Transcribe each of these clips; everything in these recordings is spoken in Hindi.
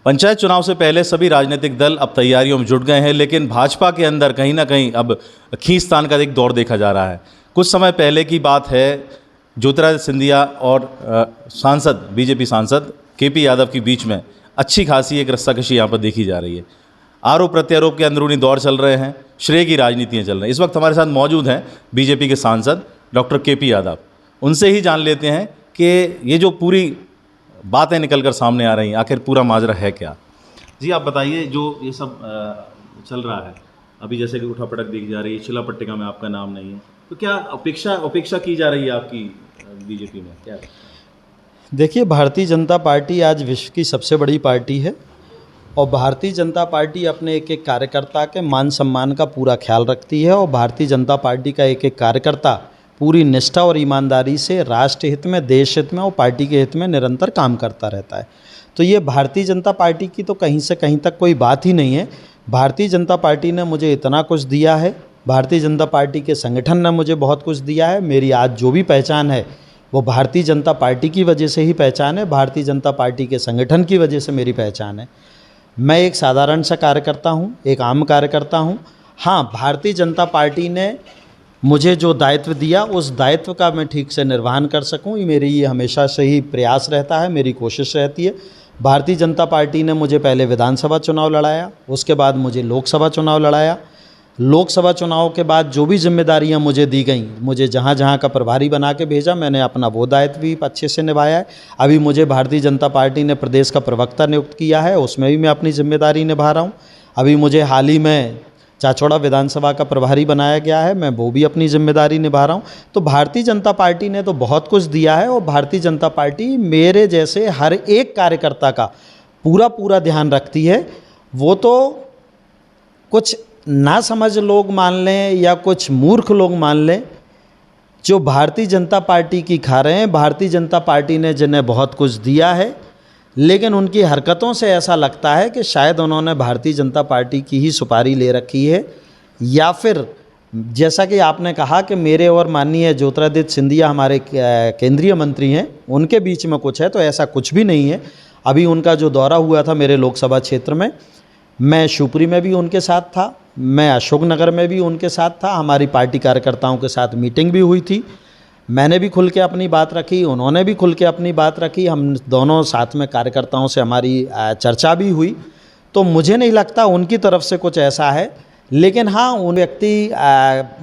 पंचायत चुनाव से पहले सभी राजनीतिक दल अब तैयारियों में जुट गए हैं, लेकिन भाजपा के अंदर कहीं ना कहीं अब खींचतान का एक दौर देखा जा रहा है। कुछ समय पहले की बात है, ज्योतिरादित्य सिंधिया और सांसद बीजेपी सांसद केपी यादव के बीच में अच्छी खासी एक रस्साकशी यहाँ पर देखी जा रही है। आरोप प्रत्यारोप के अंदरूनी दौर चल रहे हैं, श्रेय की राजनीतियाँ चल रही हैं। इस वक्त हमारे साथ मौजूद हैं बीजेपी के सांसद डॉक्टर केपी यादव। उनसे ही जान लेते हैं कि ये जो पूरी बातें निकलकर सामने आ रही हैं, आखिर पूरा माजरा है क्या। जी आप बताइए, जो ये सब चल रहा है अभी, जैसे कि उठापटक देखी जा रही है, शिला पट्टिका में आपका नाम नहीं है, तो क्या अपेक्षा की जा रही है आपकी बीजेपी में क्या? देखिए, भारतीय जनता पार्टी आज विश्व की सबसे बड़ी पार्टी है और भारतीय जनता पार्टी अपने एक एक कार्यकर्ता के मान सम्मान का पूरा ख्याल रखती है और भारतीय जनता पार्टी का एक एक कार्यकर्ता पूरी निष्ठा और ईमानदारी से राष्ट्र हित में, देश हित में और पार्टी के हित में निरंतर काम करता रहता है। तो ये भारतीय जनता पार्टी की तो कहीं से कहीं तक कोई बात ही नहीं है। भारतीय जनता पार्टी ने मुझे इतना कुछ दिया है, भारतीय जनता पार्टी के संगठन ने मुझे बहुत कुछ दिया है। मेरी आज जो भी पहचान है वो भारतीय जनता पार्टी की वजह से ही पहचान है, भारतीय जनता पार्टी के संगठन की वजह से मेरी पहचान है। मैं एक साधारण सा कार्यकर्ता हूँ, एक आम कार्यकर्ता हूँ। हाँ, भारतीय जनता पार्टी ने मुझे जो दायित्व दिया उस दायित्व का मैं ठीक से निर्वहन कर सकूं, ये हमेशा से ही प्रयास रहता है, मेरी कोशिश रहती है। भारतीय जनता पार्टी ने मुझे पहले विधानसभा चुनाव लड़ाया, उसके बाद मुझे लोकसभा चुनाव लड़ाया। लोकसभा चुनाव के बाद जो भी जिम्मेदारियां मुझे दी गई, मुझे जहां जहां का प्रभारी बना के भेजा, मैंने अपना वो दायित्व भी अच्छे से निभाया है। अभी मुझे भारतीय जनता पार्टी ने प्रदेश का प्रवक्ता नियुक्त किया है, उसमें भी मैं अपनी जिम्मेदारी निभा रहा हूँ। अभी मुझे हाल ही में चाचौड़ा विधानसभा का प्रभारी बनाया गया है, मैं वो भी अपनी जिम्मेदारी निभा रहा हूँ। तो भारतीय जनता पार्टी ने तो बहुत कुछ दिया है और भारतीय जनता पार्टी मेरे जैसे हर एक कार्यकर्ता का पूरा ध्यान रखती है। वो तो कुछ ना समझ लोग मान लें या कुछ मूर्ख लोग मान लें, जो भारतीय जनता पार्टी की खा रहे हैं, भारतीय जनता पार्टी ने जिन्हें बहुत कुछ दिया है, लेकिन उनकी हरकतों से ऐसा लगता है कि शायद उन्होंने भारतीय जनता पार्टी की ही सुपारी ले रखी है, या फिर जैसा कि आपने कहा कि मेरे और माननीय ज्योतिरादित्य सिंधिया हमारे केंद्रीय मंत्री हैं, उनके बीच में कुछ है, तो ऐसा कुछ भी नहीं है। अभी उनका जो दौरा हुआ था मेरे लोकसभा क्षेत्र में, मैं शिवपुरी में भी उनके साथ था, मैं अशोकनगर में भी उनके साथ था, हमारी पार्टी कार्यकर्ताओं के साथ मीटिंग भी हुई थी। मैंने भी खुल के अपनी बात रखी, उन्होंने भी खुल के अपनी बात रखी, हम दोनों साथ में कार्यकर्ताओं से हमारी चर्चा भी हुई। तो मुझे नहीं लगता उनकी तरफ से कुछ ऐसा है, लेकिन हाँ, उन व्यक्ति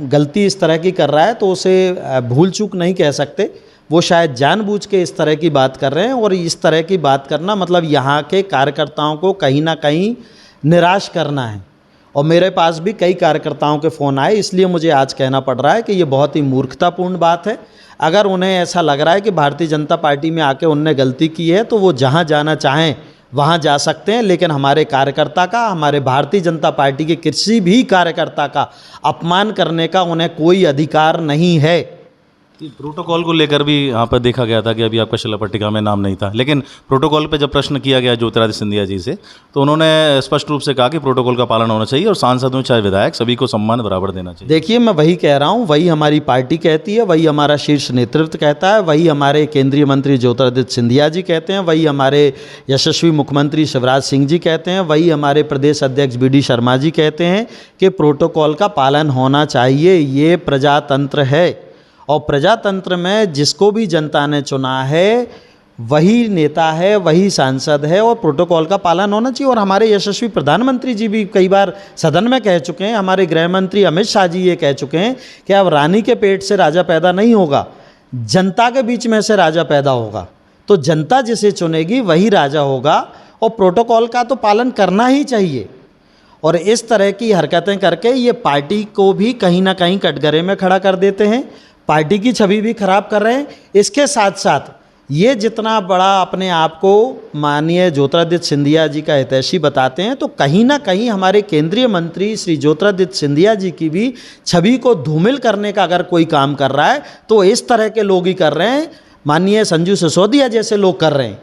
गलती इस तरह की कर रहा है तो उसे भूल चूक नहीं कह सकते। वो शायद जानबूझ के इस तरह की बात कर रहे हैं और इस तरह की बात करना मतलब यहाँ के कार्यकर्ताओं को कहीं ना कहीं निराश करना है। और मेरे पास भी कई कार्यकर्ताओं के फ़ोन आए, इसलिए मुझे आज कहना पड़ रहा है कि ये बहुत ही मूर्खतापूर्ण बात है। अगर उन्हें ऐसा लग रहा है कि भारतीय जनता पार्टी में आके उनने गलती की है तो वो जहां जाना चाहें वहां जा सकते हैं, लेकिन हमारे कार्यकर्ता का, हमारे भारतीय जनता पार्टी के किसी भी कार्यकर्ता का अपमान करने का उन्हें कोई अधिकार नहीं है। प्रोटोकॉल को लेकर भी यहाँ पर देखा गया था कि अभी आपका शिला पट्टिका में नाम नहीं था, लेकिन प्रोटोकॉल पे जब प्रश्न किया गया ज्योतिरादित्य सिंधिया जी से, तो उन्होंने स्पष्ट रूप से कहा कि प्रोटोकॉल का पालन होना चाहिए और सांसदों चाहे विधायक सभी को सम्मान बराबर देना चाहिए। देखिए, मैं वही कह रहा हूँ, वही हमारी पार्टी कहती है, वही हमारा शीर्ष नेतृत्व कहता है, वही हमारे केंद्रीय मंत्री ज्योतिरादित्य सिंधिया जी कहते हैं, वही हमारे यशस्वी मुख्यमंत्री शिवराज सिंह जी कहते हैं, वही हमारे प्रदेश अध्यक्ष BD शर्मा जी कहते हैं कि प्रोटोकॉल का पालन होना चाहिए। ये प्रजातंत्र है और प्रजातंत्र में जिसको भी जनता ने चुना है वही नेता है, वही सांसद है और प्रोटोकॉल का पालन होना चाहिए। और हमारे यशस्वी प्रधानमंत्री जी भी कई बार सदन में कह चुके हैं, हमारे गृह मंत्री अमित शाह जी ये कह चुके हैं कि अब रानी के पेट से राजा पैदा नहीं होगा, जनता के बीच में से राजा पैदा होगा। तो जनता जिसे चुनेगी वही राजा होगा और प्रोटोकॉल का तो पालन करना ही चाहिए। और इस तरह की हरकतें करके ये पार्टी को भी कहीं ना कहीं कटघरे में खड़ा कर देते हैं, पार्टी की छवि भी खराब कर रहे हैं। इसके साथ साथ ये जितना बड़ा अपने आप को माननीय ज्योतिरादित्य सिंधिया जी का हितैषी बताते हैं, तो कहीं ना कहीं हमारे केंद्रीय मंत्री श्री ज्योतिरादित्य सिंधिया जी की भी छवि को धूमिल करने का अगर कोई काम कर रहा है तो इस तरह के लोग ही कर रहे हैं, माननीय संजू सिसोदिया जैसे लोग कर रहे हैं।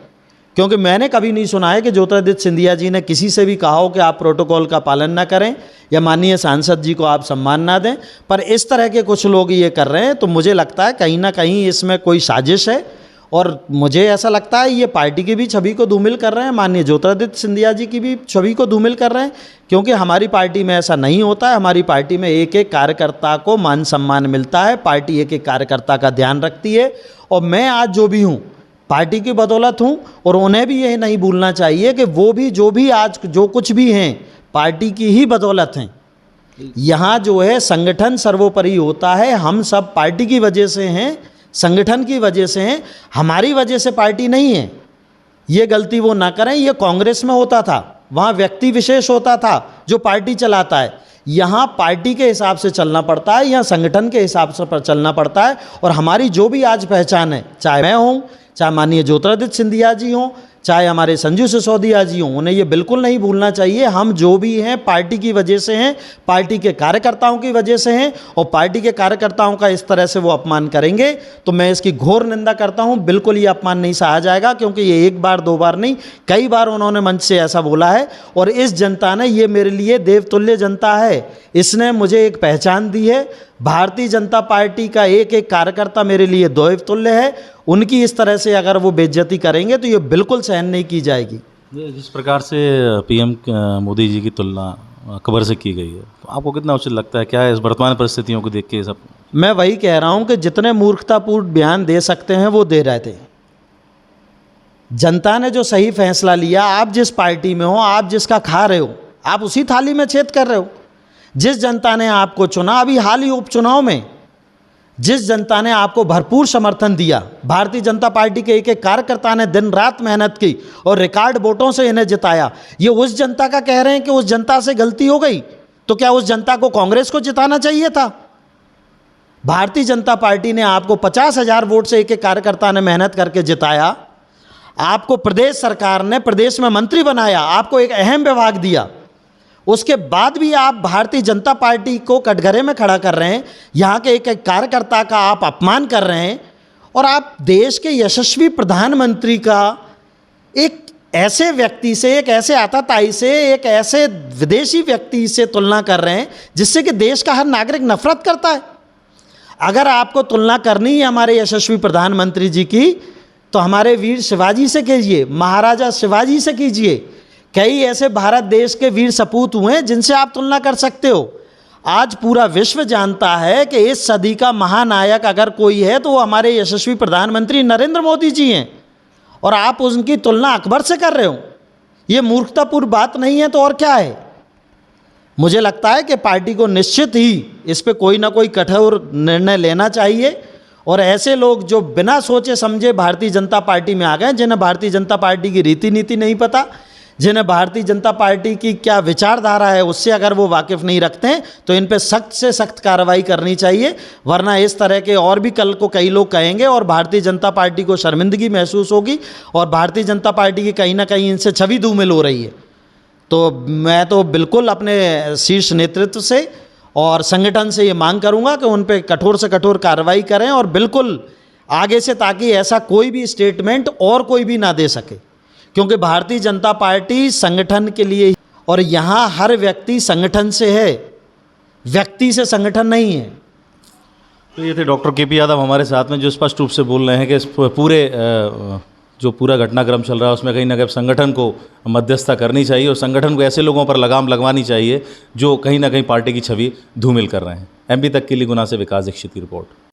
क्योंकि मैंने कभी नहीं सुना है कि ज्योतिरादित्य सिंधिया जी ने किसी से भी कहा हो कि आप प्रोटोकॉल का पालन ना करें या माननीय सांसद जी को आप सम्मान ना दें, पर इस तरह के कुछ लोग ये कर रहे हैं। तो मुझे लगता है कहीं ना कहीं इसमें कोई साजिश है और मुझे ऐसा लगता है ये पार्टी की भी छवि को धूमिल कर रहे हैं, माननीय ज्योतिरादित्य सिंधिया जी की भी छवि को धूमिल कर रहे हैं, क्योंकि हमारी पार्टी में ऐसा नहीं होता है। हमारी पार्टी में एक एक कार्यकर्ता को मान सम्मान मिलता है, पार्टी एक एक कार्यकर्ता का ध्यान रखती है। और मैं आज जो भी हूँ पार्टी की बदौलत हूँ, और उन्हें भी यह नहीं भूलना चाहिए कि वो भी जो भी आज जो कुछ भी हैं पार्टी की ही बदौलत हैं। यहाँ जो है संगठन सर्वोपरि होता है, हम सब पार्टी की वजह से हैं, संगठन की वजह से हैं, हमारी वजह से पार्टी नहीं है। ये गलती वो ना करें। ये कांग्रेस में होता था, वहाँ व्यक्ति विशेष होता था जो पार्टी चलाता है। यहाँ पार्टी के हिसाब से चलना पड़ता है, यहाँ संगठन के हिसाब से चलना पड़ता है। और हमारी जो भी आज पहचान है, चाहे मैं हूँ, चाहे माननीय ज्योतिरादित्य सिंधिया जी हों, चाहे हमारे संजू सिसोदिया जी हों, उन्हें ये बिल्कुल नहीं भूलना चाहिए हम जो भी हैं पार्टी की वजह से हैं, पार्टी के कार्यकर्ताओं की वजह से हैं। और पार्टी के कार्यकर्ताओं का इस तरह से वो अपमान करेंगे तो मैं इसकी घोर निंदा करता हूं। बिल्कुल ये अपमान नहीं सहा जाएगा, क्योंकि ये एक बार दो बार नहीं, कई बार उन्होंने मंच से ऐसा बोला है। और इस जनता ने, ये मेरे लिए देवतुल्य जनता है, इसने मुझे एक पहचान दी है। भारतीय जनता पार्टी का एक एक कार्यकर्ता मेरे लिए देवतुल्य है। उनकी इस तरह से अगर वो बेइज्जती करेंगे तो ये बिल्कुल सहन नहीं की जाएगी। जिस प्रकार से पीएम मोदी जी की तुलना अकबर से की गई है, तो आपको कितना उचित लगता है? क्या है इस वर्तमान परिस्थितियों को देख के सब? मैं वही कह रहा हूं कि जितने मूर्खतापूर्ण बयान दे सकते हैं वो दे रहे थे। जनता ने जो सही फैसला लिया, आप जिस पार्टी में हो, आप जिसका खा रहे हो, आप उसी थाली में छेद कर रहे हो। जिस जनता ने आपको चुना, अभी हाल ही उपचुनाव में जिस जनता ने आपको भरपूर समर्थन दिया, भारतीय जनता पार्टी के एक एक कार्यकर्ता ने दिन रात मेहनत की और रिकॉर्ड वोटों से इन्हें जिताया। ये उस जनता का कह रहे हैं कि उस जनता से गलती हो गई, तो क्या उस जनता को कांग्रेस को जिताना चाहिए था? भारतीय जनता पार्टी ने आपको 50,000 वोट से एक एक कार्यकर्ता ने मेहनत करके जिताया। आपको प्रदेश सरकार ने प्रदेश में मंत्री बनाया, आपको एक अहम विभाग दिया। उसके बाद भी आप भारतीय जनता पार्टी को कटघरे में खड़ा कर रहे हैं, यहाँ के एक एक कार्यकर्ता का आप अपमान कर रहे हैं। और आप देश के यशस्वी प्रधानमंत्री का एक ऐसे व्यक्ति से, एक ऐसे आतताई से, एक ऐसे विदेशी व्यक्ति से तुलना कर रहे हैं जिससे कि देश का हर नागरिक नफरत करता है। अगर आपको तुलना करनी है हमारे यशस्वी प्रधानमंत्री जी की, तो हमारे वीर शिवाजी से कीजिए, महाराजा शिवाजी से कीजिए। कई ऐसे भारत देश के वीर सपूत हुए हैं जिनसे आप तुलना कर सकते हो। आज पूरा विश्व जानता है कि इस सदी का महानायक अगर कोई है तो वो हमारे यशस्वी प्रधानमंत्री नरेंद्र मोदी जी हैं, और आप उनकी तुलना अकबर से कर रहे हो। ये मूर्खतापूर्ण बात नहीं है तो और क्या है? मुझे लगता है कि पार्टी को निश्चित ही इस पे कोई ना कोई कठोर निर्णय लेना चाहिए। और ऐसे लोग जो बिना सोचे समझे भारतीय जनता पार्टी में आ गए, जिन्हें भारतीय जनता पार्टी की रीति नीति नहीं पता, जिन्हें भारतीय जनता पार्टी की क्या विचारधारा है उससे अगर वो वाकिफ़ नहीं रखते हैं, तो इन पे सख्त से सख्त कार्रवाई करनी चाहिए। वरना इस तरह के और भी कल को कई लोग कहेंगे और भारतीय जनता पार्टी को शर्मिंदगी महसूस होगी, और भारतीय जनता पार्टी की कहीं ना कहीं इनसे छवि धूमिल हो रही है। तो मैं तो बिल्कुल अपने शीर्ष नेतृत्व से और संगठन से ये मांग करूँगा कि उन पर कठोर से कठोर कार्रवाई करें, और बिल्कुल आगे से, ताकि ऐसा कोई भी स्टेटमेंट और कोई भी ना दे सके। क्योंकि भारतीय जनता पार्टी संगठन के लिए, और यहाँ हर व्यक्ति संगठन से है, व्यक्ति से संगठन नहीं है। तो ये थे डॉक्टर केपी यादव हमारे साथ में, जो स्पष्ट रूप से बोल रहे हैं कि इस पूरे जो पूरा घटनाक्रम चल रहा है उसमें कहीं ना कहीं संगठन को मध्यस्थता करनी चाहिए, और संगठन को ऐसे लोगों पर लगाम लगवानी चाहिए जो कहीं ना कहीं पार्टी की छवि धूमिल कर रहे हैं। एमपी तक के लिए गुना से विकास दीक्षित की रिपोर्ट।